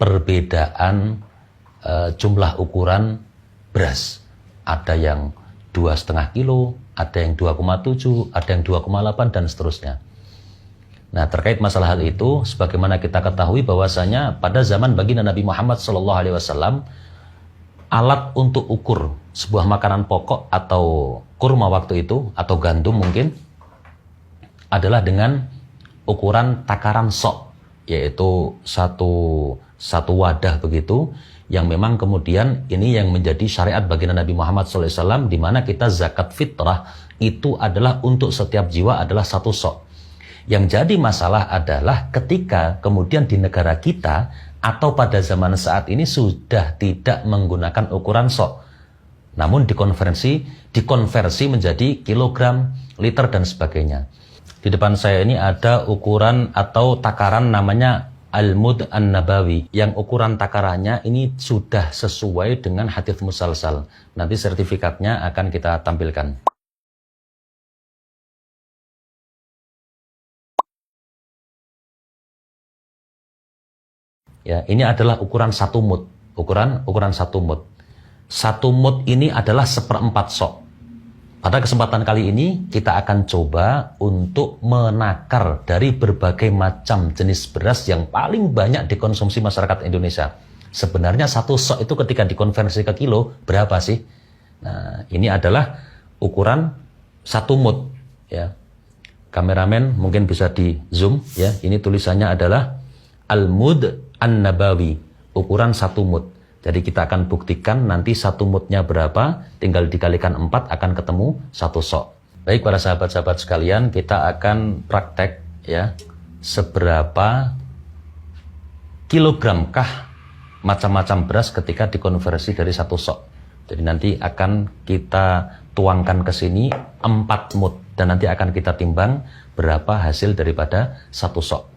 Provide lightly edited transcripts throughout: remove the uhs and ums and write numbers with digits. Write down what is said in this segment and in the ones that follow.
perbedaan jumlah ukuran beras. Ada yang 2,5 kilo, ada yang 2,7, ada yang 2,8 dan seterusnya. Nah, terkait masalah hal itu, sebagaimana kita ketahui bahwasanya pada zaman baginda Nabi Muhammad SAW, alat untuk ukur sebuah makanan pokok atau kurma waktu itu, atau gandum mungkin, adalah dengan ukuran takaran sok, yaitu satu wadah begitu, yang memang kemudian ini yang menjadi syariat baginda Nabi Muhammad SAW, di mana kita zakat fitrah itu adalah untuk setiap jiwa adalah 1 sok. Yang jadi masalah adalah ketika kemudian di negara kita atau pada zaman saat ini sudah tidak menggunakan ukuran sok, namun dikonversi menjadi kilogram, liter dan sebagainya. Di depan saya ini ada ukuran atau takaran namanya Al-Mud An-Nabawi, yang ukuran takarannya ini sudah sesuai dengan hadits musalsal. Nanti sertifikatnya akan kita tampilkan. Ya, ini adalah ukuran 1 mud. Ukuran 1 mud. 1 mud ini adalah 1/4 sok. Pada kesempatan kali ini kita akan coba untuk menakar dari berbagai macam jenis beras yang paling banyak dikonsumsi masyarakat Indonesia. Sebenarnya 1 sok itu ketika dikonversi ke kilo berapa sih? Nah, ini adalah ukuran 1 mud. Ya. Kameramen mungkin bisa di zoom. Ya. Ini tulisannya adalah Al-Mud An-Nabawi, ukuran 1 mud. Jadi kita akan buktikan nanti 1 mudnya berapa, tinggal dikalikan 4 akan ketemu 1 sok. Baik para sahabat-sahabat sekalian, kita akan praktek ya, seberapa kilogramkah macam-macam beras ketika dikonversi dari 1 sok. Jadi nanti akan kita tuangkan ke sini 4 mud dan nanti akan kita timbang berapa hasil daripada 1 sok.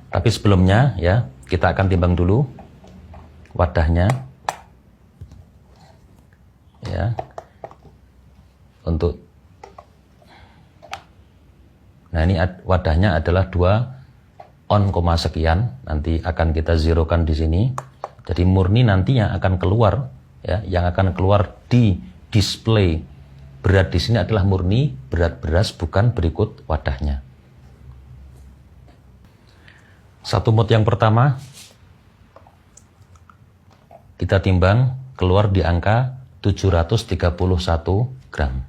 Tapi sebelumnya ya, kita akan timbang dulu wadahnya ya, nah ini wadahnya adalah 2 on, sekian, nanti akan kita zerokan di sini. Jadi murni nantinya akan keluar ya, yang akan keluar di display berat di sini adalah murni berat beras, bukan berikut wadahnya. 1 mud yang pertama kita timbang keluar di angka 731 gram.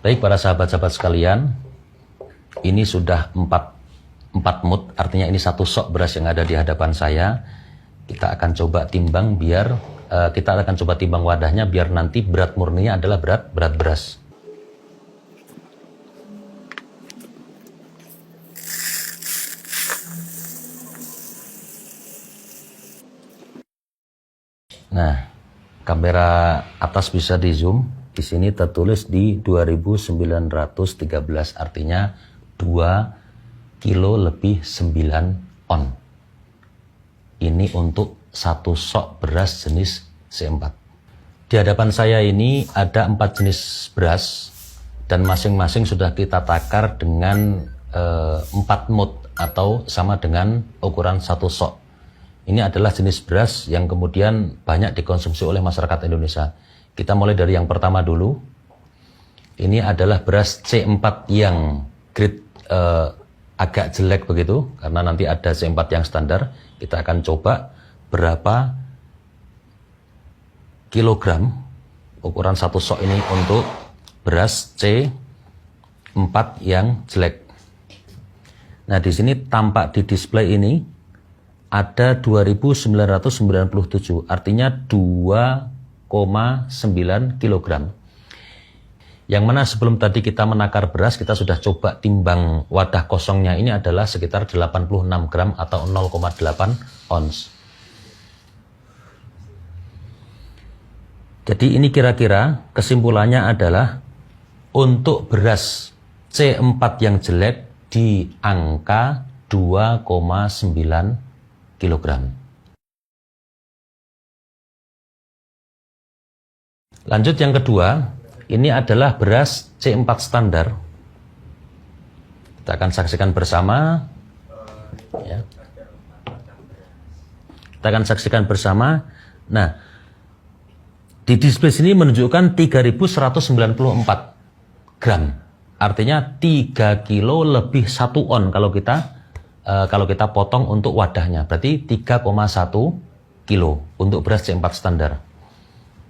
Baik para sahabat-sahabat sekalian, ini sudah 4 mud, artinya ini 1 sok beras yang ada di hadapan saya. Kita akan coba timbang biar kita akan coba timbang wadahnya biar nanti berat murninya adalah berat beras. Nah, kamera atas bisa di zoom. Di sini tertulis di 2913, artinya 2 kilo lebih 9 on. Ini untuk 1 sok beras jenis C4. Di hadapan saya ini ada 4 jenis beras dan masing-masing sudah kita takar dengan 4 mud atau sama dengan ukuran 1 sok. Ini adalah jenis beras yang kemudian banyak dikonsumsi oleh masyarakat Indonesia. Kita mulai dari yang pertama dulu. Ini adalah beras C4 yang grade agak jelek begitu, karena nanti ada C4 yang standar. Kita akan coba berapa kilogram ukuran 1 sok ini untuk beras C4 yang jelek. Nah, di sini tampak di display ini ada 2997, artinya 2,9 kilogram. Yang mana sebelum tadi kita menakar beras, kita sudah coba timbang wadah kosongnya, ini adalah sekitar 86 gram atau 0,8 ons. Jadi ini kira-kira kesimpulannya adalah untuk beras C4 yang jelek di angka 2,9 kilogram. Lanjut yang kedua, ini adalah beras C4 standar. Kita akan saksikan bersama. Ya. Kita akan saksikan bersama. Nah, di display sini menunjukkan 3.194 gram. Artinya 3 kilo lebih 1 on kalau kita potong untuk wadahnya. Berarti 3,1 kilo untuk beras C4 standar.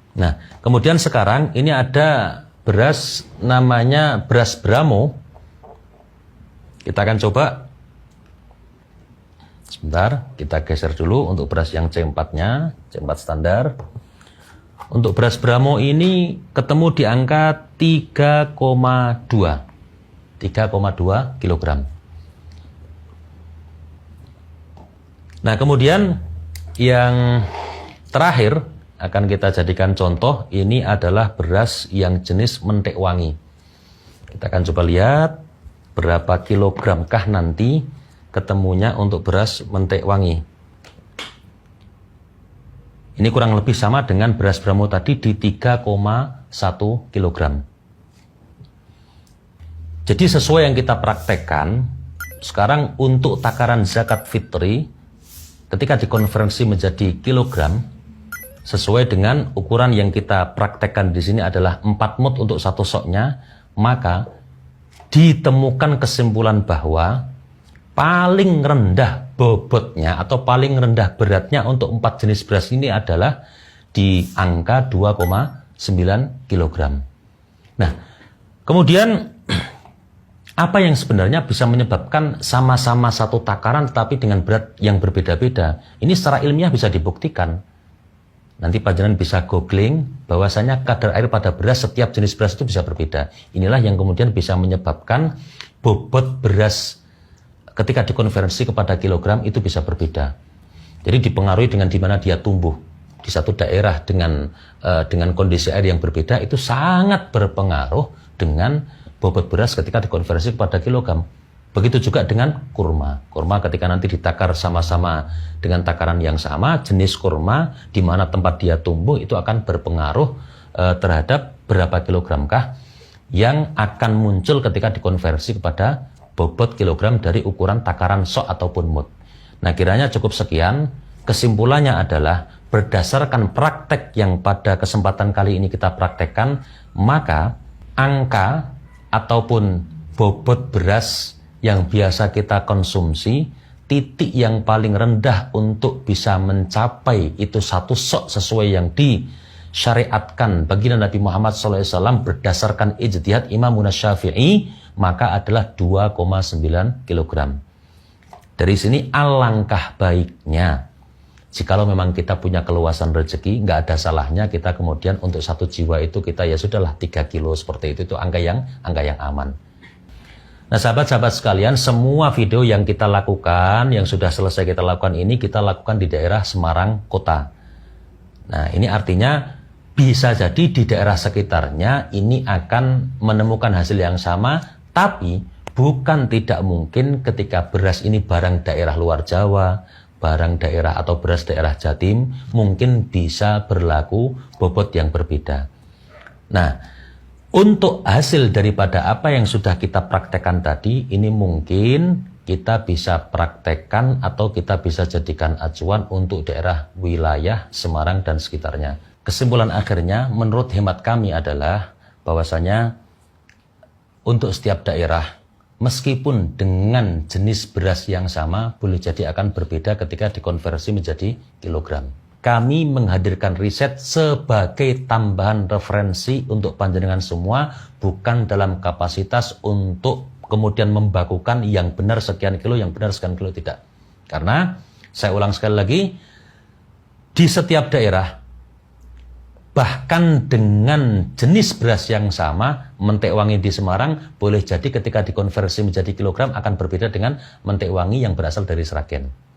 Nah, kemudian sekarang ini ada beras namanya beras Bramo. Kita akan coba. Sebentar, kita geser dulu untuk beras yang C4-nya, C4 standar. Untuk beras Bramo ini ketemu di angka 3,2 kilogram. Nah, kemudian yang terakhir akan kita jadikan contoh, ini adalah beras yang jenis mentek wangi. Kita akan coba lihat berapa kilogramkah nanti ketemunya untuk beras mentek wangi. Ini kurang lebih sama dengan beras Bramo tadi di 3,1 kilogram. Jadi sesuai yang kita praktekkan, sekarang untuk takaran zakat fitri, ketika dikonversi menjadi kilogram, sesuai dengan ukuran yang kita praktekkan di sini adalah 4 mud untuk satu soknya, maka ditemukan kesimpulan bahwa paling rendah bobotnya atau paling rendah beratnya untuk 4 jenis beras ini adalah di angka 2,9 kilogram. Nah, kemudian apa yang sebenarnya bisa menyebabkan sama-sama satu takaran tetapi dengan berat yang berbeda-beda? Ini secara ilmiah bisa dibuktikan. Nanti panjenengan bisa googling bahwasanya kadar air pada beras setiap jenis beras itu bisa berbeda. Inilah yang kemudian bisa menyebabkan bobot beras ketika dikonversi kepada kilogram itu bisa berbeda. Jadi dipengaruhi dengan di mana dia tumbuh. Di satu daerah dengan kondisi air yang berbeda itu sangat berpengaruh dengan bobot beras ketika dikonversi kepada kilogram. Begitu juga dengan kurma. Kurma ketika nanti ditakar sama-sama dengan takaran yang sama, jenis kurma di mana tempat dia tumbuh itu akan berpengaruh terhadap berapa kilogramkah yang akan muncul ketika dikonversi kepada bobot kilogram dari ukuran takaran sok ataupun mud. Nah, kiranya cukup sekian. Kesimpulannya adalah berdasarkan praktek yang pada kesempatan kali ini kita praktekkan, maka angka ataupun bobot beras yang biasa kita konsumsi, titik yang paling rendah untuk bisa mencapai itu satu sok sesuai yang disyariatkan baginda Nabi Muhammad SAW berdasarkan ijtihad Imam Syafi'i, maka adalah 2,9 kilogram. Dari sini alangkah baiknya, jikalau memang kita punya keluasan rezeki, nggak ada salahnya kita kemudian untuk satu jiwa itu kita ya sudahlah 3 kilo seperti itu angka yang aman. Nah, sahabat-sahabat sekalian, semua video yang kita lakukan, yang sudah selesai kita lakukan ini, kita lakukan di daerah Semarang Kota. Nah, ini artinya bisa jadi di daerah sekitarnya ini akan menemukan hasil yang sama, tapi bukan tidak mungkin ketika beras ini barang daerah luar Jawa, barang daerah atau beras daerah Jatim, mungkin bisa berlaku bobot yang berbeda. Nah, untuk hasil daripada apa yang sudah kita praktekkan tadi, ini mungkin kita bisa praktekkan atau kita bisa jadikan acuan untuk daerah wilayah Semarang dan sekitarnya. Kesimpulan akhirnya menurut hemat kami adalah bahwasanya untuk setiap daerah, meskipun dengan jenis beras yang sama, boleh jadi akan berbeda ketika dikonversi menjadi kilogram. Kami menghadirkan riset sebagai tambahan referensi untuk panjenengan semua, bukan dalam kapasitas untuk kemudian membakukan yang benar sekian kilo, yang benar sekian kilo, tidak. Karena, saya ulang sekali lagi, di setiap daerah, bahkan dengan jenis beras yang sama, mentek wangi di Semarang, boleh jadi ketika dikonversi menjadi kilogram akan berbeda dengan mentek wangi yang berasal dari Sragen.